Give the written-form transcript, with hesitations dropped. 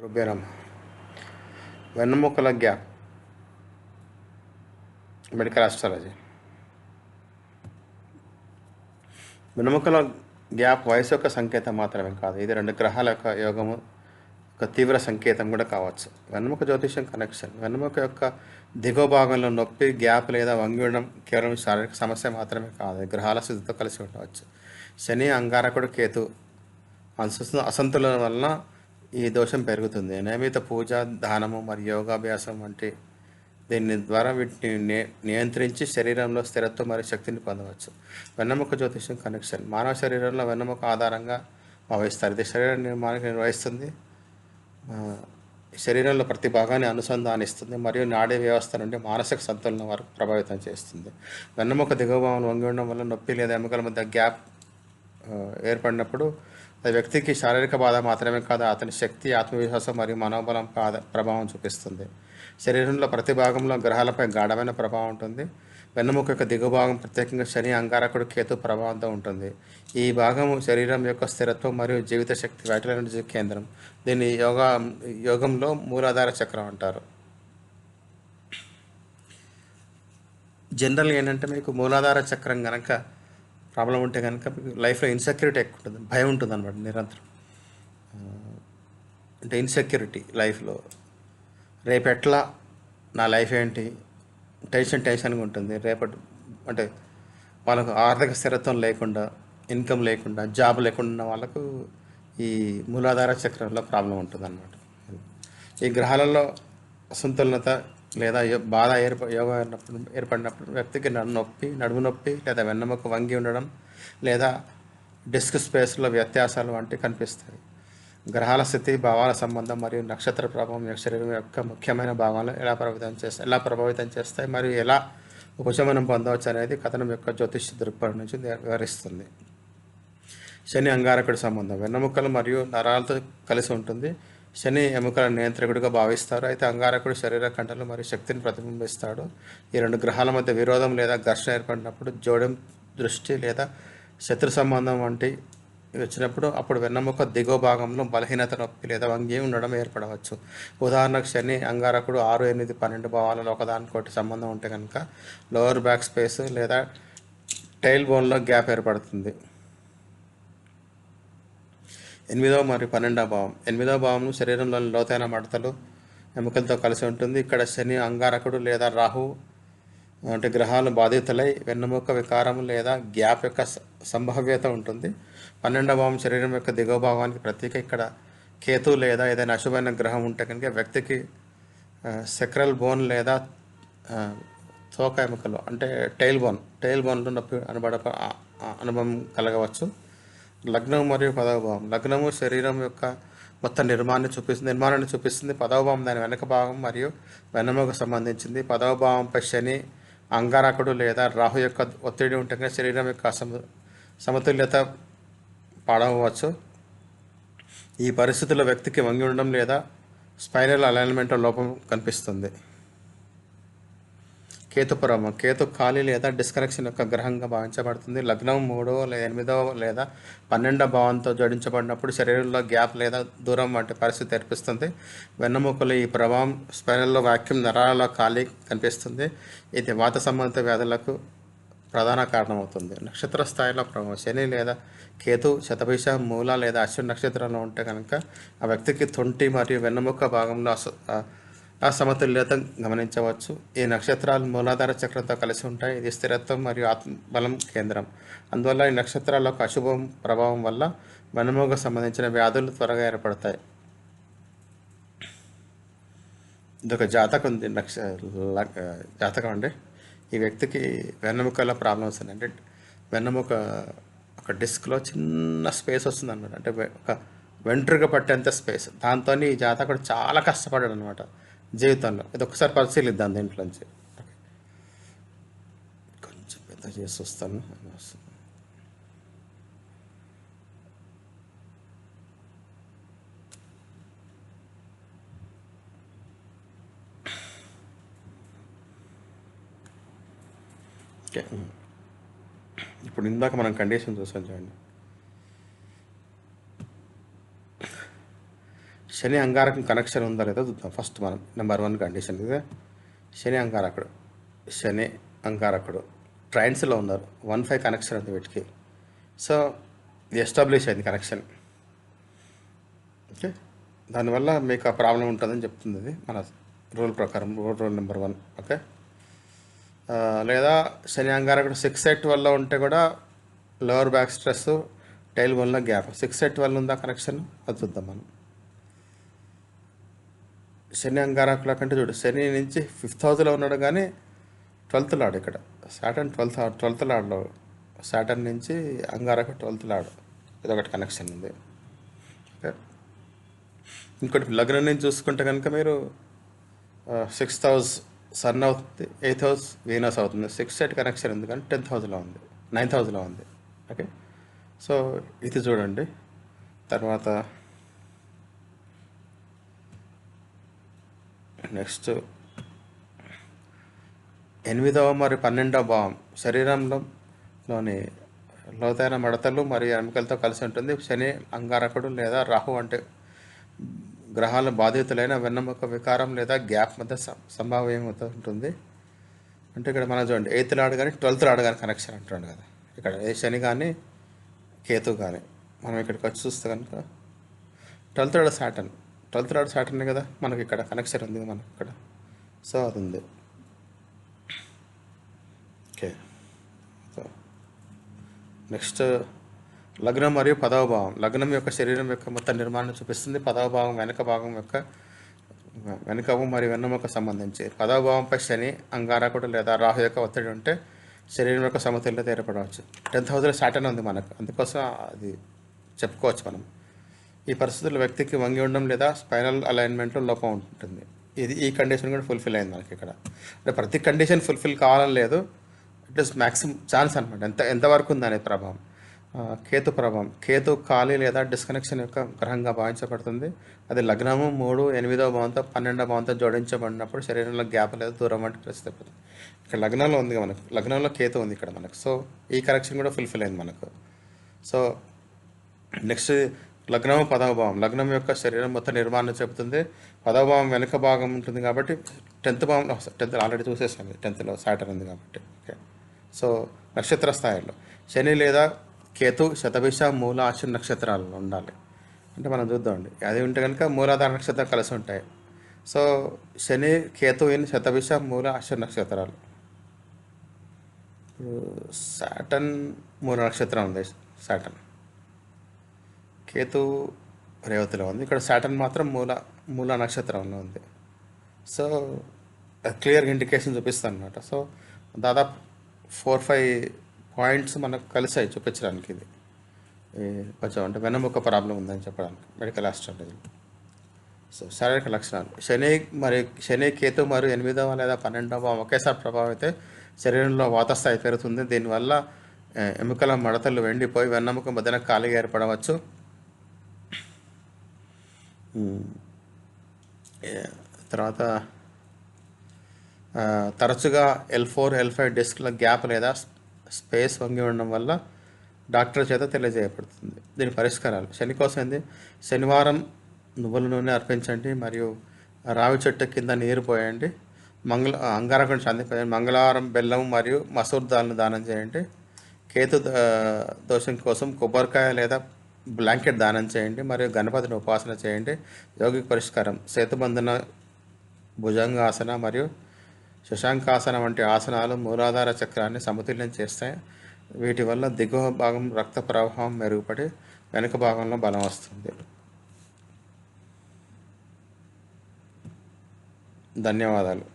రుబ్బేరం వెన్నెముకల gap medical astrology. వెన్నెముకల gap వయసు యొక్క సంకేతం మాత్రమే కాదు, ఇది రెండు గ్రహాల యొక్క యోగము ఒక తీవ్ర సంకేతం కూడా కావచ్చు. వెన్నెముక జ్యోతిష్యం కనెక్షన్. వెన్నెముక యొక్క దిగువ భాగంలో నొప్పి, గ్యాప్ లేదా వంగి ఉండడం కేవలం శారీరక సమస్య మాత్రమే కాదు, గ్రహాల స్థితితో కలిసి ఉండవచ్చు. శని, అంగారకుడు, కేతు అసంతులన వలన ఈ దోషం పెరుగుతుంది. నియమిత పూజ, దానము మరియు యోగాభ్యాసం వంటి దీని ద్వారా వీటిని నియంత్రించి శరీరంలో స్థిరత్వం మరియు శక్తిని పొందవచ్చు. వెన్నెముక జ్యోతిష్యం కనెక్షన్. మానవ శరీరంలో వెన్నెముక ఆధారంగా భావిస్తారు. ఇది శరీర నిర్మాణానికి నిర్వహిస్తుంది, శరీరంలో ప్రతి భాగాన్ని అనుసంధానిస్తుంది మరియు నాడీ వ్యవస్థ నుండి మానసిక సంతులనం వరకు ప్రభావితం చేస్తుంది. వెన్నెముక దిగువ భాగంలో వంగి ఉండడం వల్ల నొప్పి లేదా ఎముకల మధ్య గ్యాప్ ఏర్పడినప్పుడు అది వ్యక్తికి శారీరక బాధ మాత్రమే కాదు, అతని శక్తి, ఆత్మవిశ్వాసం మరియు మనోబలం ప్రభావం చూపిస్తుంది. శరీరంలో ప్రతి భాగంలో గ్రహాలపై గాఢమైన ప్రభావం ఉంటుంది. వెన్నెముక యొక్క దిగువ భాగం ప్రత్యేకంగా శని, అంగారకుడు, కేతు ప్రభావంతో ఉంటుంది. ఈ భాగము శరీరం యొక్క స్థిరత్వం మరియు జీవిత శక్తి, వైటల్ ఎనర్జీ కేంద్రం. దీన్ని యోగంలో మూలాధార చక్రం అంటారు. జనరల్ ఏంటంటే మీకు మూలాధార చక్రం కనుక ప్రాబ్లం ఉంటే కనుక మీకు లైఫ్లో ఇన్సెక్యూరిటీ ఎక్కువ ఉంటుంది, భయం ఉంటుంది అనమాట నిరంతరం. అంటే ఇన్సెక్యూరిటీ లైఫ్లో, రేపు ఎట్లా, నా లైఫ్ ఏంటి, టెన్షన్గా ఉంటుంది. రేపటి అంటే వాళ్ళకు ఆర్థిక స్థిరత్వం లేకుండా, ఇన్కమ్ లేకుండా, జాబ్ లేకుండా ఉన్న వాళ్ళకు ఈ మూలాధార చక్రంలో ప్రాబ్లం ఉంటుంది అన్నమాట. ఈ గ్రహాలలో అసంతులనత లేదా బాధ ఏర్పడినప్పుడు వ్యక్తికి నడుము నొప్పి లేదా వెన్నెముక వంగి ఉండడం లేదా డిస్క్ స్పేస్లో వ్యత్యాసాలు వంటివి కనిపిస్తాయి. గ్రహాల స్థితి, భావాల సంబంధం మరియు నక్షత్ర ప్రభావం శరీరం యొక్క ముఖ్యమైన భాగాలను ఎలా ప్రభావితం చేస్తాయి మరియు ఎలా ఉపశమనం పొందవచ్చు అనేది కథనం యొక్క జ్యోతిష దృక్పథం నుంచి వివరిస్తుంది. శని, అంగారకుడి సంబంధం వెన్నెముకలు మరియు నరాలతో కలిసి ఉంటుంది. శని ఎముకల నియంత్రకుడిగా భావిస్తారు, అయితే అంగారకుడు శరీర కండలు మరియు శక్తిని ప్రతిబింబిస్తాడు. ఈ రెండు గ్రహాల మధ్య విరోధం లేదా ఘర్షణ ఏర్పడినప్పుడు, జోడెం, దృష్టి లేదా శత్రు సంబంధం వంటి వచ్చినప్పుడు అప్పుడు వెన్నెముక దిగువ భాగంలో బలహీనత, నొప్పి లేదా వంగి ఉండడం ఏర్పడవచ్చు. ఉదాహరణకు శని, అంగారకుడు 6, 8, 12 భావాలలో ఒకదానికొకటి సంబంధం ఉంటే కనుక లోవర్ బ్యాక్ స్పేస్ లేదా టైల్ బోన్లో గ్యాప్ ఏర్పడుతుంది. 8వ మరియు 12వ భావం. 8వ భావం శరీరంలోని లోతైన మడతలు, ఎముకలతో కలిసి ఉంటుంది. ఇక్కడ శని, అంగారకుడు లేదా రాహు వంటి గ్రహాలు బాధితులై వెన్నెముక వికారం లేదా గ్యాప్ యొక్క సంభావ్యత ఉంటుంది. 12వ భావం శరీరం యొక్క దిగువ భాగానికి ప్రతీక. ఇక్కడ కేతు లేదా ఏదైనా అశుభమైన గ్రహం ఉంటే కనుక వ్యక్తికి సెక్రల్ బోన్ లేదా తోక ఎముకలు అంటే టైల్ బోన్లో నొప్పి అనుభవం కలగవచ్చు. లగ్నం మరియు 10వ భావం. లగ్నము శరీరం యొక్క మొత్తం నిర్మాణాన్ని చూపిస్తుంది. 10వ భావం దాని వెనక భాగం మరియు వెన్నెముకకు సంబంధించింది. 10వ భావంపై శని, అంగారకుడు లేదా రాహు యొక్క ఒత్తిడి ఉంటే శరీరం యొక్క సమతుల్యత పాడవచ్చు. ఈ పరిస్థితుల్లో వ్యక్తికి వంగి ఉండడం లేదా స్పైనల్ అలైన్మెంట్ లోపం కనిపిస్తుంది. కేతు ప్రభావం. కేతు ఖాళీ లేదా డిస్కనెక్షన్ యొక్క గ్రహంగా భావించబడుతుంది. లగ్నం 3వ లేదా 8వ లేదా 12వ భావంతో జోడించబడినప్పుడు శరీరంలో గ్యాప్ లేదా దూరం వంటి పరిస్థితి ఏర్పిస్తుంది. వెన్నెముకలు ఈ ప్రభావం స్పైనల్లో వాక్యూమ్, నరాలలో ఖాళీ కనిపిస్తుంది. ఇది వాత సంబంధిత వ్యాధులకు ప్రధాన కారణమవుతుంది. నక్షత్ర స్థాయిలో ప్రభావం. శని లేదా కేతు శతభిష, మూల లేదా అశ్విని నక్షత్రంలో ఉంటే కనుక ఆ వ్యక్తికి తొంటి మరియు వెన్నెముక భాగంలో అసమతుల్యత గమనించవచ్చు. ఈ నక్షత్రాలు మూలాధార చక్రంతో కలిసి ఉంటాయి. ఇది స్థిరత్వం మరియు ఆత్మబలం కేంద్రం. అందువల్ల ఈ నక్షత్రాల యొక్క అశుభం ప్రభావం వల్ల వెన్నెముకకు సంబంధించిన వ్యాధులు త్వరగా ఏర్పడతాయి. ఇదొక జాతకం ఉంది, జాతకం అండి. ఈ వ్యక్తికి వెన్నెముకల ప్రాబ్లమ్స్ ఉన్నాయి. అంటే వెన్నెముక ఒక డిస్క్లో చిన్న స్పేస్ వస్తుంది అన్నమాట, అంటే ఒక వెంట్రుక పట్టేంత స్పేస్. దాంతో ఈ జాతకుడు చాలా కష్టపడ్డాడు అనమాట జీవితంలో. ఇది ఒకసారి పరిశీలిద్దాం దీంట్లోంచి. కొంచెం పెద్ద చేసి వస్తాను. ఓకే, ఇప్పుడు ఇందాక మనం కండిషన్ చూసాం చూడండి. శని అంగారకం కనెక్షన్ ఉందా లేదా చూద్దాం. ఫస్ట్ మనం నెంబర్ 1 కండిషన్ ఇదే. శని అంగారకుడు, శని అంగారకుడు ట్రైన్స్లో ఉన్నారు. 1-5 కనెక్షన్ ఉంది వీటికి. సో ఇది ఎస్టాబ్లిష్ అయింది కనెక్షన్. ఓకే, దానివల్ల మీకు ఆ ప్రాబ్లం ఉంటుందని చెప్తుంది ఇది మన రూల్ ప్రకారం, రూల్ నెంబర్ 1. ఓకే, లేదా శని అంగారకుడు 6-8 వల్ల ఉంటే కూడా లోవర్ బ్యాక్ స్ట్రెస్, టైల్ వల్ల గ్యాప్. 6-8 వల్ల ఉందా కనెక్షన్, అది చూద్దాం మనం. శని అంగారకుల కంటే చూడు, శని నుంచి 5th హౌస్లో ఉన్నాడు కానీ 12th లాడు. ఇక్కడ సాటర్న్ 12th లాడ్లో, సాటర్న్ నుంచి అంగారకుడు 12th లాడు. ఇదొకటి కనెక్షన్ ఉంది. ఓకే, ఇంకోటి లగ్నం నుంచి చూసుకుంటే కనుక మీరు 6th హౌస్ సన్ అవుతుంది, 8th హౌస్ వీనస్ అవుతుంది. 6-8 కనెక్షన్ ఉంది కానీ 10th హౌస్లో ఉంది, 9th హౌస్లో ఉంది. ఓకే, సో ఇది చూడండి. తర్వాత నెక్స్ట్ 8వ మరియు 12వ భావం శరీరంలోని లోతైన మడతలు మరియు ఎముకలతో కలిసి ఉంటుంది. శని అంగారకుడు లేదా రాహు అంటే గ్రహాల బాధితులైన వెన్నెముక వికారం లేదా గ్యాప్ మధ్య సంభావ్యం ఉంటుంది. అంటే ఇక్కడ మనం చూడండి 8th లాడ్ కానీ 12th లాడ్ కానీ కనెక్షన్ అంటున్నాడు కదా. ఇక్కడ ఏ శని కానీ కేతు కానీ మనం ఇక్కడికి వచ్చి చూస్తే కనుక 12th lord Saturn, 12th lord Saturn కదా మనకి ఇక్కడ కనెక్షన్ ఉంది మనకి ఇక్కడ. సో అది ఉంది. ఓకే, సో నెక్స్ట్ లగ్నం మరియు 10వ భావం. లగ్నం యొక్క శరీరం యొక్క మొత్తం నిర్మాణం చూపిస్తుంది. 10వ భావం వెనక భాగం యొక్క వెనుకవు మరియు వెన్నెముక సంబంధించి. 10వ భావంపై శని అంగారకుడు లేదా రాహు యొక్క ఒత్తిడి ఉంటే శరీరం యొక్క సమతుల్యత ఏర్పడవచ్చు. 10th హౌస్లో సాటర్న్ ఉంది మనకు, అందుకోసం అది చెప్పుకోవచ్చు మనం. ఈ పరిస్థితుల్లో వ్యక్తికి వంగి ఉండడం లేదా స్పైనల్ అలైన్మెంట్లో లోపం ఉంటుంది. ఈ కండిషన్ కూడా ఫుల్ఫిల్ అయింది మనకి ఇక్కడ. అంటే ప్రతి కండిషన్ ఫుల్ఫిల్ కావాలని లేదు, ఇట్ ఈస్ మ్యాక్సిమం ఛాన్స్ అనమాట. ఎంతవరకు ఉందనే ప్రభావం. కేతు ప్రభావం. కేతు ఖాళీ లేదా డిస్కనెక్షన్ యొక్క గ్రహంగా భావించబడుతుంది. అది లగ్నము 3, 8వ భావంతో 12వ భావంతో జోడించబడినప్పుడు శరీరంలో గ్యాప్ లేదా దూరం వంటి పరిస్థితి ఏర్పడుతుంది. ఇక్కడ లగ్నంలో ఉంది మనకు, లగ్నంలో కేతు ఉంది ఇక్కడ మనకు. సో ఈ కరెక్షన్ కూడా ఫుల్ఫిల్ అయింది మనకు. సో నెక్స్ట్ లగ్నం 10వ భావం. లగ్నం యొక్క శరీరం మొత్తం నిర్మాణం చెబుతుంది. 10వ భావం వెనుక భాగం ఉంటుంది కాబట్టి 10th భావంలో, 10th ఆల్రెడీ చూసేసాను, 10thలో సాటర్న్ ఉంది కాబట్టి. ఓకే, సో నక్షత్ర స్థాయిలో శని లేదా కేతు శతభిష మూల అశ్విని నక్షత్రాలలో ఉండాలి. అంటే మనం చూద్దామండి, అది ఉంటే కనుక మూలాధార నక్షత్రం కలిసి ఉంటాయి. So Shani Ketu in Shatabhisha మూల అశ్విని నక్షత్రాలు. సాటర్న్ మూల నక్షత్రం ఉంది, సాటర్న్. కేతు రేవతిలో ఉంది, ఇక్కడ సాటర్న్ మాత్రం మూల నక్షత్రంలో ఉంది. సో క్లియర్గా ఇండికేషన్ చూపిస్తాను అనమాట. సో దాదాపు 4-5 పాయింట్స్ మనకు కలిసాయి చూపించడానికి. ఇది కొంచెం అంటే వెన్నెముక ప్రాబ్లం ఉందని చెప్పడానికి మెడికల్ ఆస్ట్రాలజీ. సో శారీరక లక్షణాలు. శని కేతు మరియు 8వ లేదా 12వ భావం ఒకేసారి ప్రభావం అయితే శరీరంలో వాతస్థాయి పెరుగుతుంది. దీనివల్ల ఎముకల మడతలు వెండిపోయి వెన్నెముక మధ్యన ఖాళీగా ఏర్పడవచ్చు. తర్వాత తరచుగా L4, L5 డిస్క్ల గ్యాప్ లేదా స్పేస్ వంగి ఉండడం వల్ల డాక్టర్ చేత తెలియజేయబడుతుంది. దీని పరిష్కారాలు. శని కోసం ఏంది, శనివారం నువ్వుల నూనె అర్పించండి మరియు రావి చెట్టు కింద నీరు పోయండి. అంగారకుడిని శాంతింపజేయండి. మంగళవారం బెల్లం మరియు మసూర్ దాల్ను దానం చేయండి. కేతు దోషం కోసం కొబ్బరికాయ లేదా బ్లాంకెట్ దానం చేయండి మరియు గణపతిని ఉపాసన చేయండి. యోగిక పరిష్కారం. సేతుబంధన, భుజంగాసన మరియు శశాంకాసన వంటి ఆసనాలు మూలాధార చక్రాన్ని సమతుల్యం చేస్తాయి. వీటి వల్ల దిగువ భాగం రక్త ప్రవాహం మెరుగుపడి వెనుక భాగంలో బలం వస్తుంది. ధన్యవాదాలు.